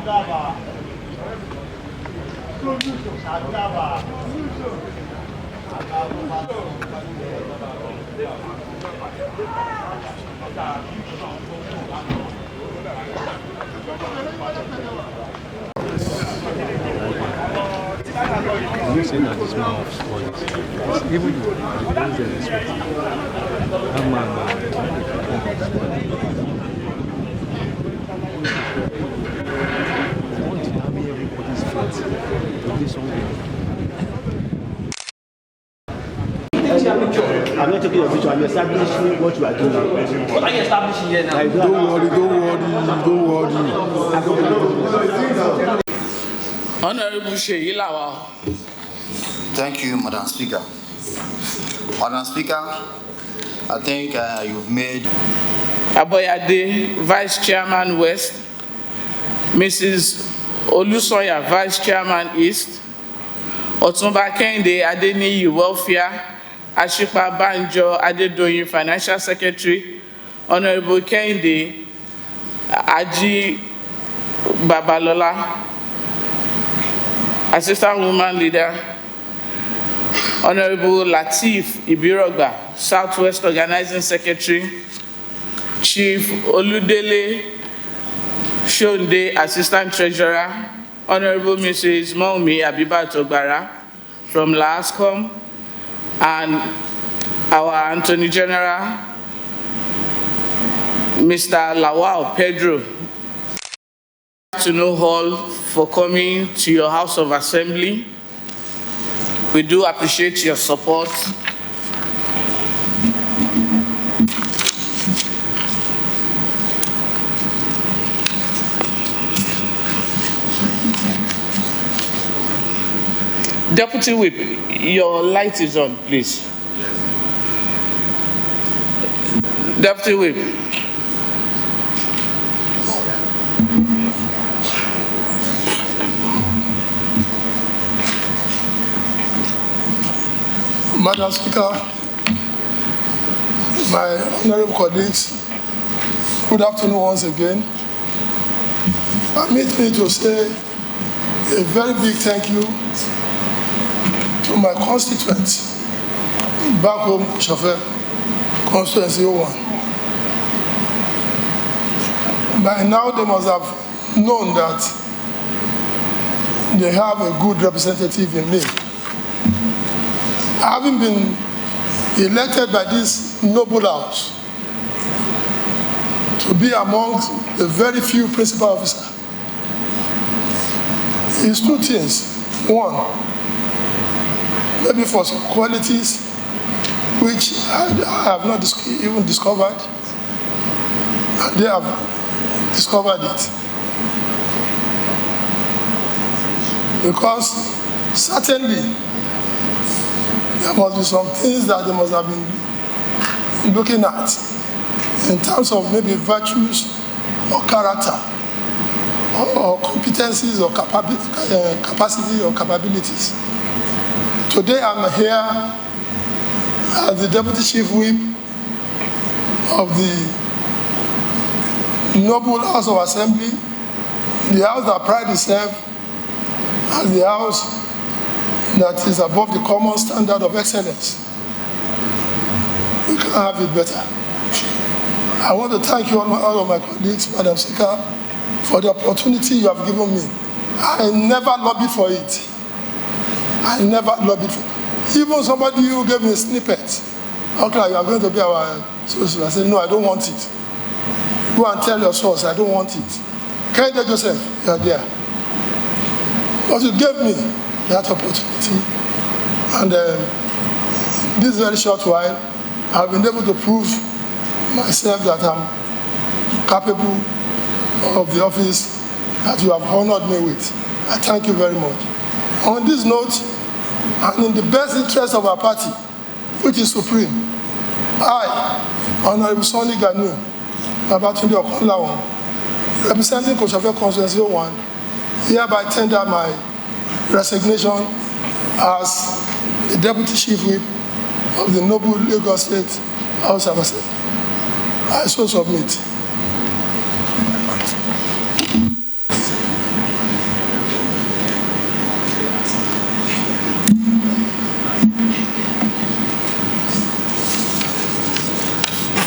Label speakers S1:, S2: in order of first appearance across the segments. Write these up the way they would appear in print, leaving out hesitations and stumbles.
S1: You're saying that this man of sports, even the ones that respect that man, I want to have everybody's flat to do something.
S2: I'm not taking your picture, I'm establishing what you are doing now.
S3: What are you establishing here now?
S4: Don't worry.
S3: Honorable Sheyi Lawal.
S5: Thank you, Madam Speaker. Madam Speaker, I think you've made...
S3: Aboyade, Vice Chairman West. Mrs. Olusoya, Vice Chairman East. Otunba Kehinde Adeniyi, Welfare. Ashipa Banjo Adedoyin, Financial Secretary. Honorable Kehinde Aji Babalola, Assistant Woman Leader. Honorable Lateef Ibirogba, Southwest Organizing Secretary. Chief Oludele Shonde, Assistant Treasurer. Honorable Mrs. Momi Abibat Ogbara from LASCOM, and our Attorney General, Mr. Lawal Pedro. To know all for coming to your House of Assembly. We do appreciate your support. Deputy Whip, your light is on, please. Deputy Whip.
S4: Madam Speaker, my honorable colleagues, good afternoon once again. Permit me to say a very big thank you to my constituents back home, Kushafe, constituency 01. By now, they must have known that they have a good representative in me. Having been elected by this noble house to be amongst the very few principal officers is two things. One, maybe for some qualities which I have not even discovered, and they have discovered it. Because certainly there must be some things that they must have been looking at in terms of maybe virtues or character or competencies or capacity or capabilities. Today I'm here as the Deputy Chief Whip of the Noble House of Assembly, the house that prides itself as the house that is above the common standard of excellence. We can't have it better. I want to thank you, all of my colleagues, Madam Speaker, for the opportunity you have given me. I never lobbied for it. I never lobbied for it. Even somebody who gave me a snippet, okay, you are going to be our source. I said, no, I don't want it. Go and tell your source, I don't want it. Kehinde Joseph, you are there. But you gave me that opportunity. And this very short while, I've been able to prove myself that I'm capable of the office that you have honored me with. I thank you very much. On this note, and in the best interest of our party, which is supreme, I, Honorable Sonny Ganu, Babatunde Okonlawon, representing Kushafe Constituency 01, hereby tender my resignation as the Deputy Chief Whip of the Noble Lagos State House of Assembly. I so submit.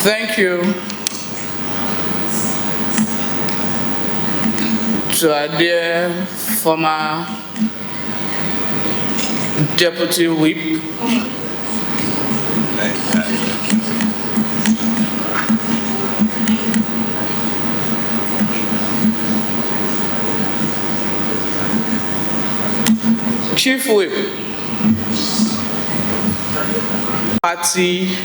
S3: Thank you to our dear former Deputy Whip. Chief Whip, party,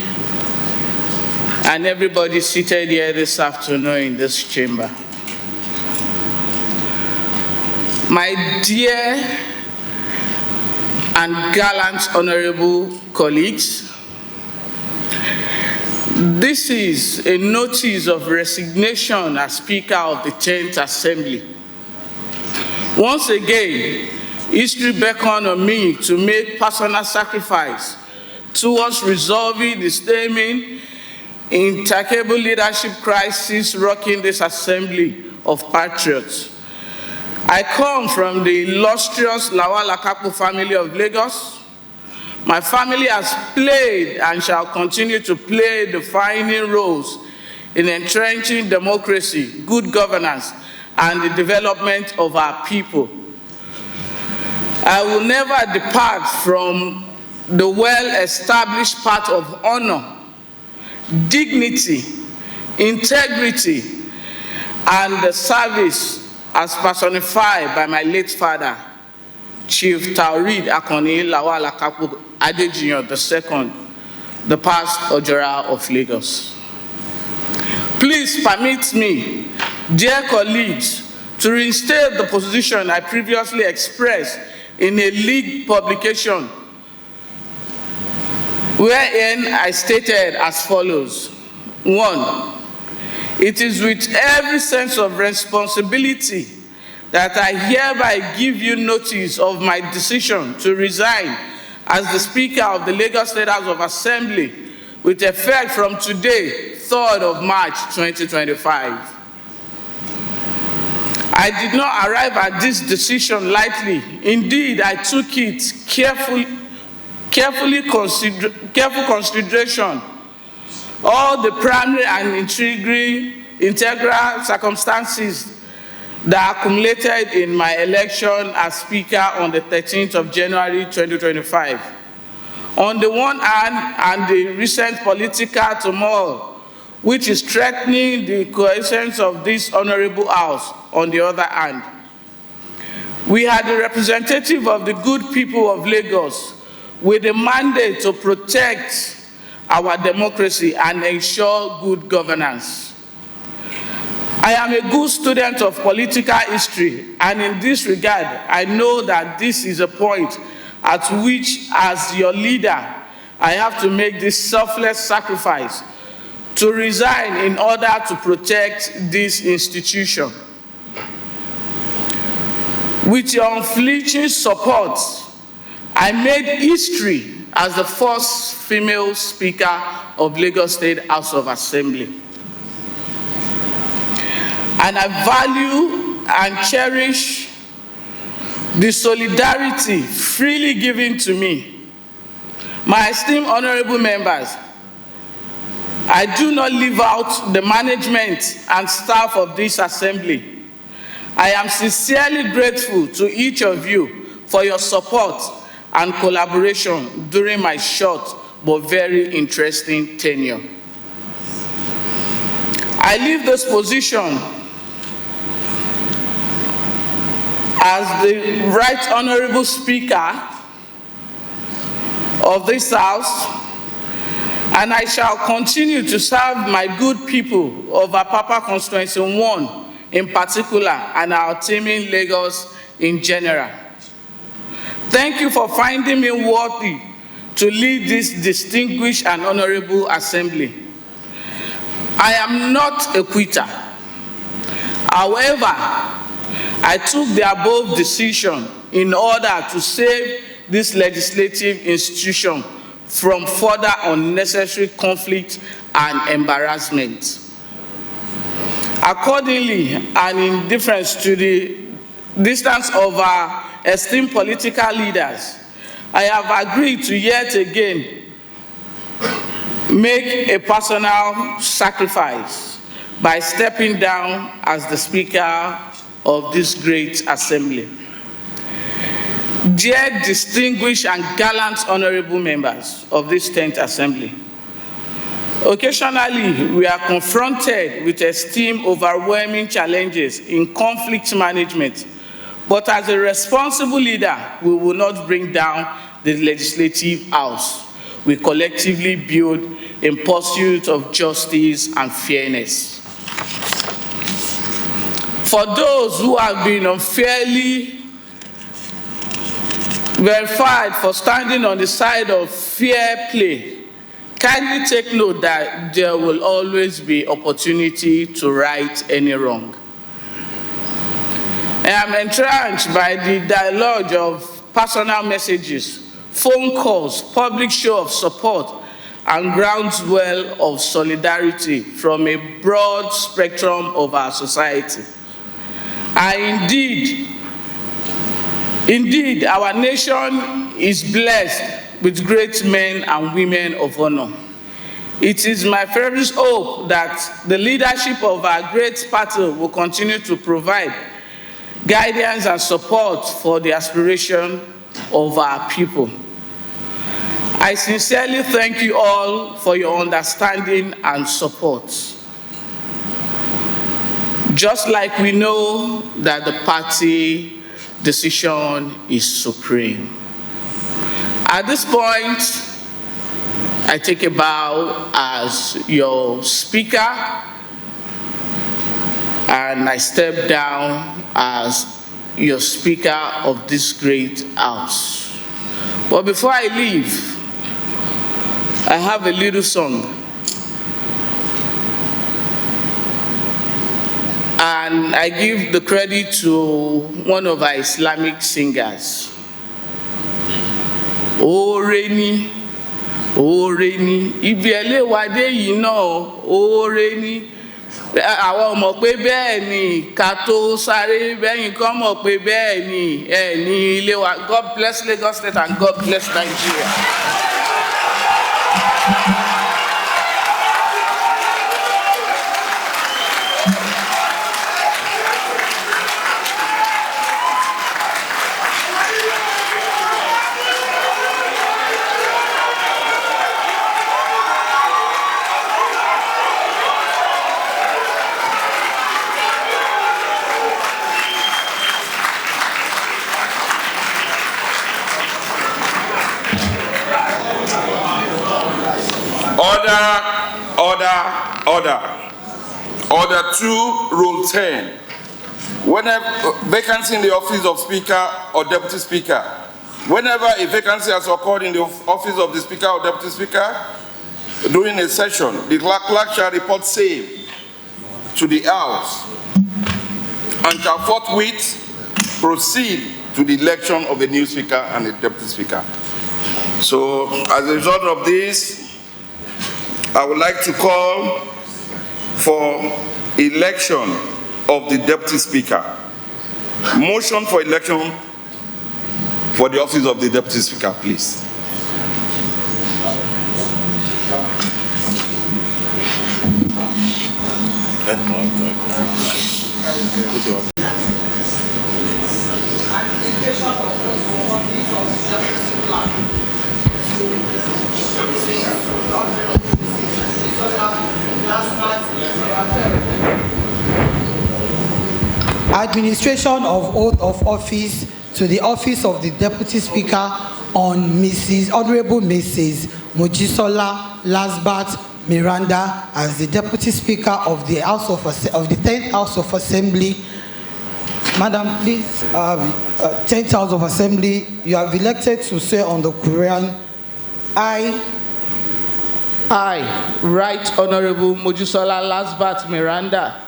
S3: and everybody seated here this afternoon in this chamber. My dear and gallant honorable colleagues, this is a notice of resignation as Speaker of the 10th Assembly. Once again, history beckoned on me to make personal sacrifice towards resolving the steaming, implacable leadership crisis rocking this assembly of patriots. I come from the illustrious Lawal Akapo family of Lagos. My family has played and shall continue to play defining roles in entrenching democracy, good governance, and the development of our people. I will never depart from the well-established path of honor, dignity, integrity, and the service as personified by my late father, Chief Taurid Akoni Lawal Akapo Adejinyo II, the past Ojora of Lagos. Please permit me, dear colleagues, to reinstate the position I previously expressed in a league publication, wherein I stated as follows. 1, it is with every sense of responsibility that I hereby give you notice of my decision to resign as the Speaker of the Lagos State House of Assembly with effect from today, 3rd of March 2025. I did not arrive at this decision lightly. Indeed, I took it careful consideration all the primary and integral circumstances that accumulated in my election as Speaker on the 13th of January 2025. On the one hand, and the recent political turmoil which is threatening the cohesion of this honorable house on the other hand. We had a representative of the good people of Lagos with a mandate to protect our democracy and ensure good governance. I am a good student of political history, and in this regard, I know that this is a point at which, as your leader, I have to make this selfless sacrifice to resign in order to protect this institution. With your unflinching support, I made history as the first female Speaker of Lagos State House of Assembly. And I value and cherish the solidarity freely given to me. My esteemed honorable members, I do not leave out the management and staff of this assembly. I am sincerely grateful to each of you for your support and collaboration during my short but very interesting tenure. I leave this position as the Right Honorable Speaker of this House, and I shall continue to serve my good people of Apapa Constituency 1 in particular, and our team in Lagos in general. Thank you for finding me worthy to lead this distinguished and honorable assembly. I am not a quitter. However, I took the above decision in order to save this legislative institution from further unnecessary conflict and embarrassment. Accordingly, and in deference to the distance of our esteemed political leaders, I have agreed to yet again make a personal sacrifice by stepping down as the Speaker of this great assembly. Dear distinguished and gallant honorable members of this 10th assembly, occasionally we are confronted with esteemed overwhelming challenges in conflict management, but as a responsible leader, we will not bring down the legislative house. We collectively build in pursuit of justice and fairness. For those who have been unfairly verified for standing on the side of fair play, kindly take note that there will always be opportunity to right any wrong. I am entranced by the dialogue of personal messages, phone calls, public show of support, and groundswell of solidarity from a broad spectrum of our society. And indeed, our nation is blessed with great men and women of honor. It is my fervent hope that the leadership of our great party will continue to provide guidance and support for the aspiration of our people. I sincerely thank you all for your understanding and support. Just like we know that the party decision is supreme. At this point, I take a bow as your Speaker, and I step down as your Speaker of this great house. But before I leave, I have a little song. And I give the credit to one of our Islamic singers. Oreni, Oreni, ibi ẹlẹ́wàdé yìí náà, Oreni. Àwọn mọ̀ pé bẹ́ẹ̀ ni ká tó sáré bẹ́yìn kan mọ̀ pé bẹ́ẹ̀ ni ní ilé wa. God bless Lagos State and God bless Nigeria.
S6: Order 2, Rule 10. Whenever vacancy in the office of Speaker or Deputy Speaker, whenever a vacancy has occurred in the office of the Speaker or Deputy Speaker during a session, the clerk shall report same to the House and shall forthwith proceed to the election of a new Speaker and a Deputy Speaker. So, as a result of this, I would like to call for election of the Deputy Speaker. Motion for election for the office of the Deputy Speaker, please.
S7: Administration of oath of office to the office of the Deputy Speaker on Honorable Mrs. Mojisola Lasbat Meranda as the Deputy Speaker of the 10th House of Assembly. Madam, please, 10th House of Assembly, you have elected to say on the Quran, I,
S3: Right Honorable Mojisola Lasbat Meranda,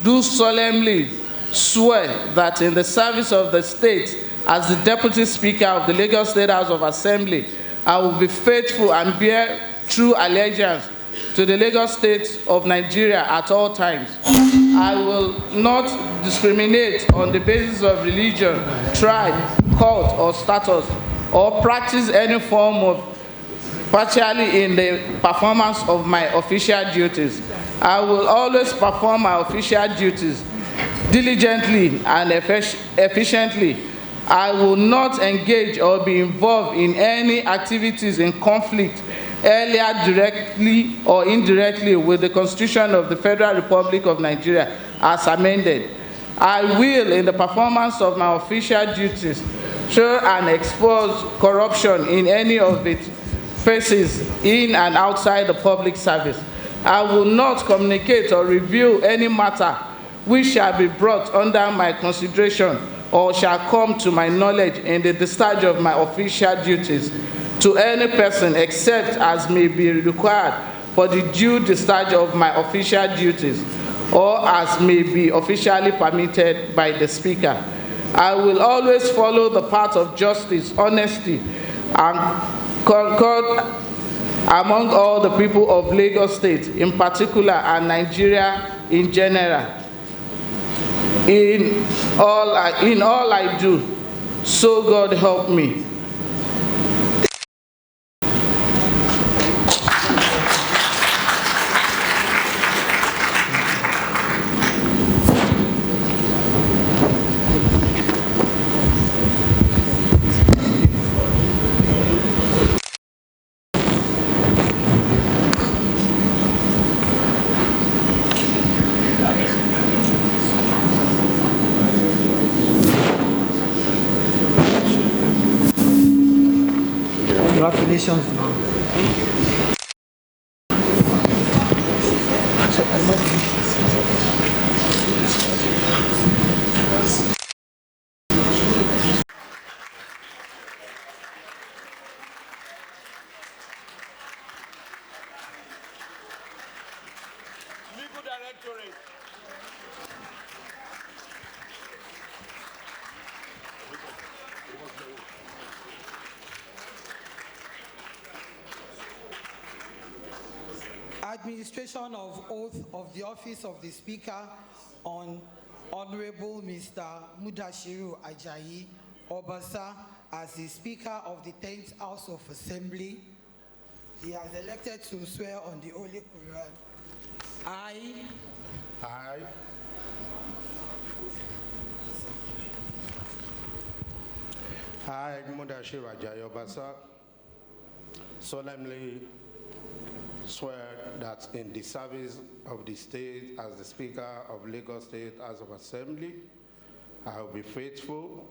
S3: do solemnly swear that in the service of the state as the Deputy Speaker of the Lagos State House of Assembly, I will be faithful and bear true allegiance to the Lagos State of Nigeria at all times. I will not discriminate on the basis of religion, tribe, cult, or status, or practice any form of partially in the performance of my official duties. I will always perform my official duties diligently and efficiently. I will not engage or be involved in any activities in conflict, earlier directly or indirectly, with the Constitution of the Federal Republic of Nigeria as amended. I will, in the performance of my official duties, show and expose corruption in any of its phases in and outside the public service. I will not communicate or reveal any matter which shall be brought under my consideration or shall come to my knowledge in the discharge of my official duties to any person except as may be required for the due discharge of my official duties or as may be officially permitted by the Speaker. I will always follow the path of justice, honesty, and concord among all the people of Lagos State in particular and Nigeria in general. In all I do, so God help me.
S7: Congratulations.
S6: Legal Directorate.
S7: Administration of oath of the office of the Speaker on Honorable Mr. Mudashiru Ajayi Obasa as the Speaker of the 10th House of Assembly. He has elected to swear on the Holy Quran. I,
S8: Mudashiru Ajayi Obasa, solemnly swear that in the service of the state as the Speaker of Lagos State House of Assembly, I will be faithful,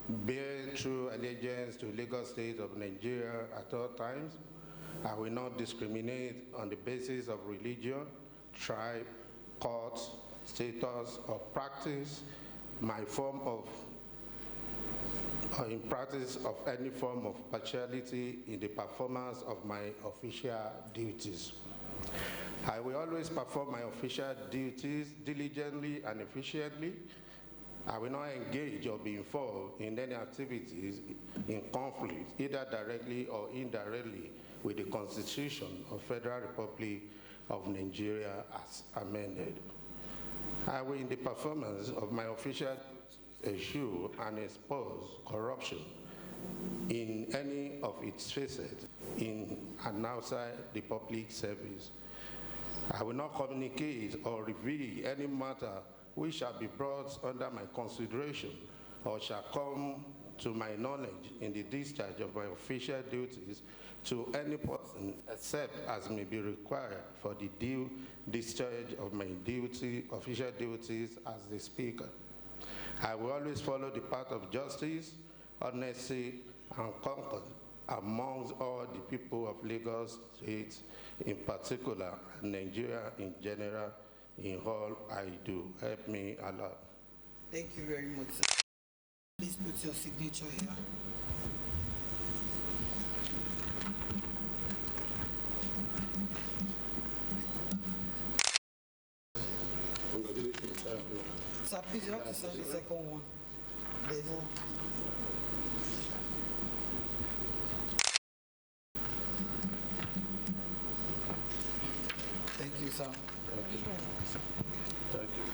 S8: bear true allegiance to Lagos State of Nigeria at all times. I will not discriminate on the basis of religion, tribe, court, status, or practice my form of in practice of any form of partiality in the performance of my official duties. I will always perform my official duties diligently and efficiently. I will not engage or be involved in any activities in conflict, either directly or indirectly, with the Constitution of Federal Republic of Nigeria as amended. I will, in the performance of my official eschew and expose corruption in any of its facets in and outside the public service. I will not communicate or reveal any matter which shall be brought under my consideration or shall come to my knowledge in the discharge of my official duties to any person except as may be required for the due discharge of my official duties as the Speaker. I will always follow the path of justice, honesty, and concord amongst all the people of Lagos State in particular, and Nigeria in general, in all I do. Help me, Allah.
S7: thank you very much, sir. Please put your signature here. Sir, please, you have to sign the second one. There's no. Thank you, sir.
S8: Thank you.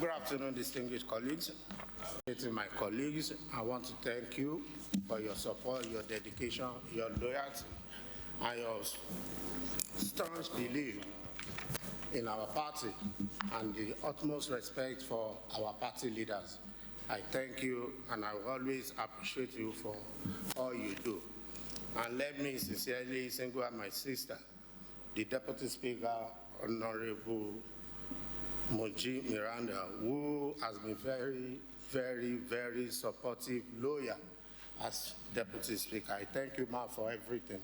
S8: Good afternoon, distinguished colleagues. To my colleagues, I want to thank you for your support, your dedication, your loyalty, and your staunch belief in our party and the utmost respect for our party leaders. I thank you, and I will always appreciate you for all you do. And let me sincerely single out my sister, the Deputy Speaker, Honorable Meranda, who has been very, very, very supportive, loyal as Deputy Speaker. I thank you, ma'am, for everything.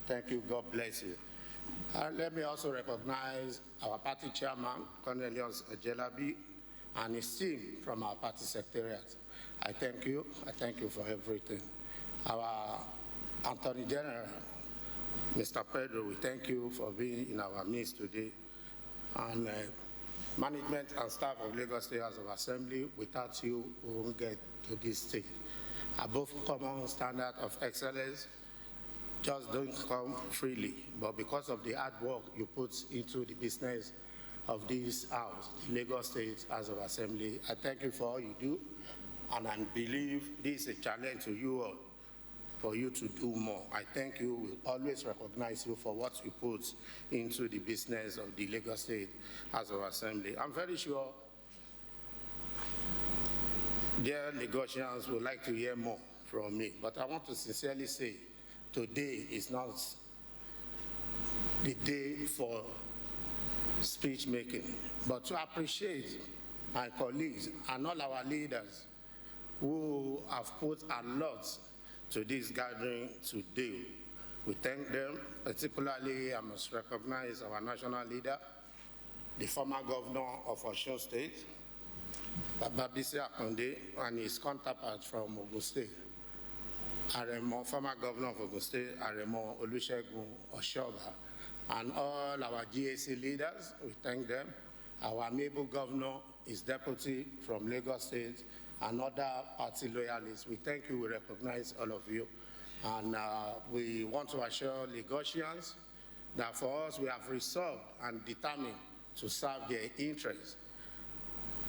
S8: Thank you. God bless you. Let me also recognize our party chairman, Cornelius Jelabi, and his team from our party secretariat. I thank you. I thank you for everything. Our Attorney General, Mr. Pedro, we thank you for being in our midst today. And management and staff of Lagos State House of Assembly, without you, we won't get to this stage. Above common standard of excellence, just don't come freely, but because of the hard work you put into the business of this house, Lagos State House of Assembly, I thank you for all you do, and I believe this is a challenge to you all, for you to do more. I thank you. We always recognize you for what you put into the business of the Lagos State House of Assembly. I'm very sure dear Lagosians would like to hear more from me, but I want to sincerely say today is not the day for speech making, but to appreciate my colleagues and all our leaders who have put a lot to this gathering today. We thank them. Particularly, I must recognize our national leader, the former governor of Osun State, Bababisi Akonde, and his counterpart from Ogun State, former governor of Ogun State, Aremo Olusegun Oshoba, and all our GAC leaders. We thank them. Our amiable governor, his deputy from Lagos State, and other party loyalists. We thank you, we recognize all of you. And we want to assure Lagosians that for us, we have resolved and determined to serve their interests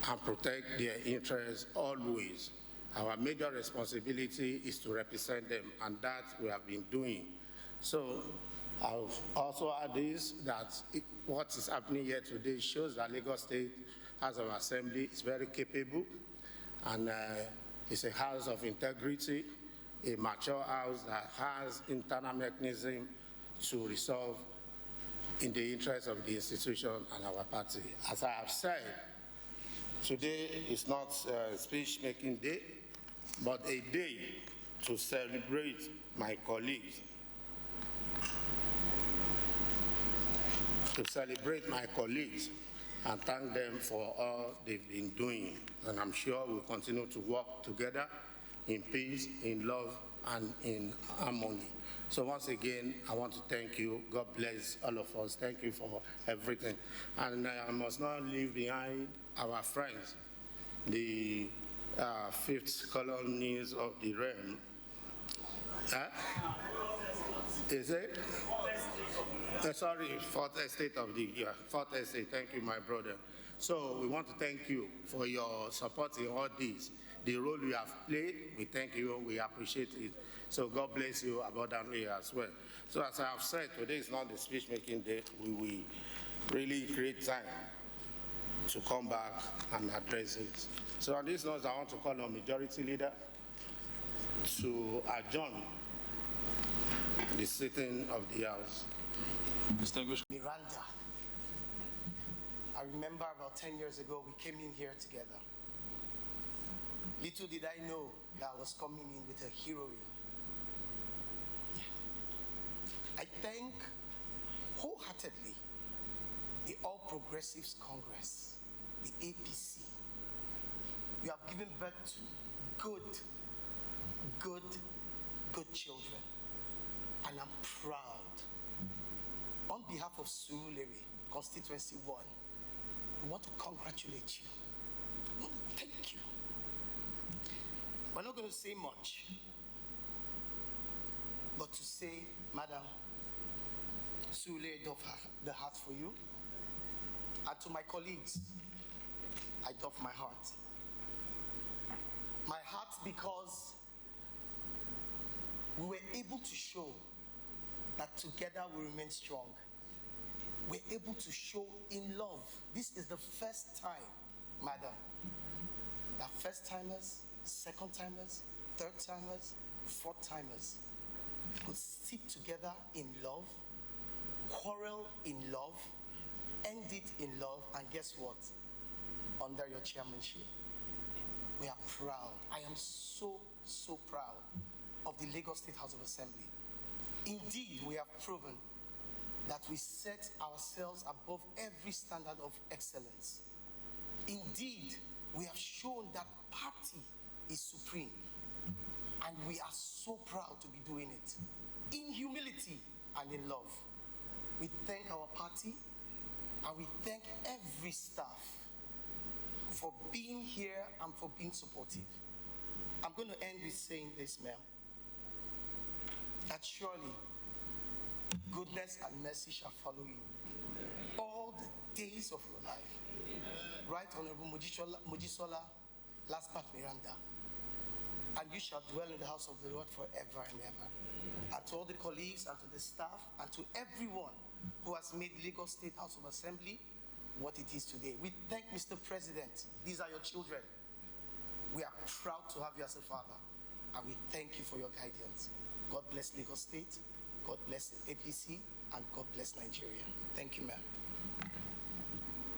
S8: and protect their interests always. Our major responsibility is to represent them, and that we have been doing. So I'll also add this, that what is happening here today shows that Lagos State House of Assembly is very capable, and it's a house of integrity, a mature house that has internal mechanism to resolve in the interest of the institution and our party. As I have said, today is not a speech-making day, but a day to celebrate my colleagues. And thank them for all they've been doing. And I'm sure we'll continue to work together in peace, in love, and in harmony. So once again, I want to thank you. God bless all of us. Thank you for everything. And I must not leave behind our friends, the fifth colonies of the realm. Is it? Sorry, fourth estate of the year. Fourth estate, thank you, my brother. So we want to thank you for your support in all this. The role you have played, we thank you, we appreciate it. So God bless you abundantly as well. So as I have said, today is not the speech-making day. We will really create time to come back and address it. So on this note, I want to call on Majority Leader to adjourn the sitting of the House.
S1: Distinguished
S9: Meranda. I remember about 10 years ago, we came in here together. Little did I know that I was coming in with a heroine. I thank wholeheartedly the All Progressives Congress, the APC. You have given birth to good children. And I'm proud. On behalf of Surulere, Constituency 1, I want to congratulate you. I want to thank you. We're not going to say much, but to say, Madam, Surulere does the heart for you. And to my colleagues, I doff my heart. My heart because we were able to show that together we remain strong. We're able to show in love. This is the first time, madam, that first timers, second timers, third timers, fourth timers could sit together in love, quarrel in love, end it in love, and guess what? Under your chairmanship. We are proud. I am so proud of the Lagos State House of Assembly. Indeed, we have proven that we set ourselves above every standard of excellence. Indeed, we have shown that party is supreme, and we are so proud to be doing it in humility and in love. We thank our party and we thank every staff for being here and for being supportive. I'm going to end with saying this, ma'am, that surely goodness and mercy shall follow you all the days of your life. Right Honorable Mojisola Lasbat Meranda, and you shall dwell in the house of the Lord forever and ever. And to all the colleagues and to the staff and to everyone who has made Lagos State House of Assembly what it is today. We thank Mr. President. These are your children. We are proud to have you as a father, and we thank you for your guidance. God bless Lagos State, God bless APC, and God bless Nigeria. Thank you, ma'am.